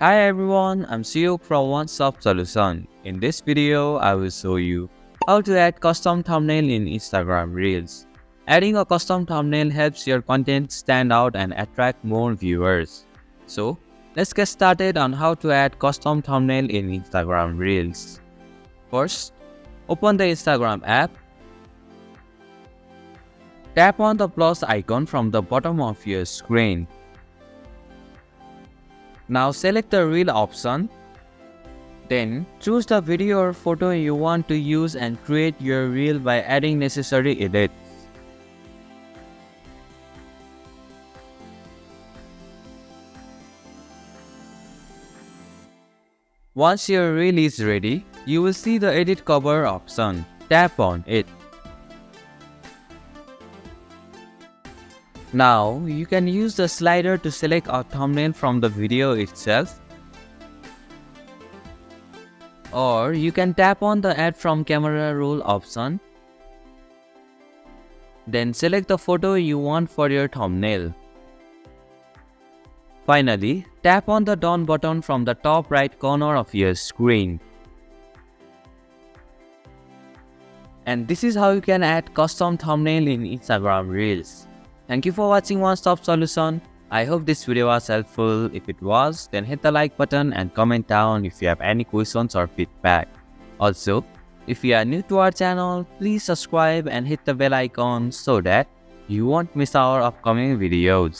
Hi everyone, I'm Siyuk from One Stop Solution. In this video, I will show you how to add custom thumbnail in Instagram Reels. Adding a custom thumbnail helps your content stand out and attract more viewers. So, let's get started on how to add custom thumbnail in Instagram Reels. First, open the Instagram app. Tap on the plus icon from the bottom of your screen. Now select the reel option. Then choose the video or photo you want to use and create your reel by adding necessary edits. Once your reel is ready, you will see the edit cover option. Tap on it. Now you can use the slider to select a thumbnail from the video itself, or you can tap on the add from camera roll option. Then select the photo you want for your thumbnail. Finally, tap on the done button from the top right corner of your screen. And this is how you can add custom thumbnail in Instagram Reels. Thank you for watching One Stop Solution. I hope this video was helpful. If it was, then hit the like button and comment down if you have any questions or feedback. Also, if you are new to our channel, please subscribe and hit the bell icon so that you won't miss our upcoming videos.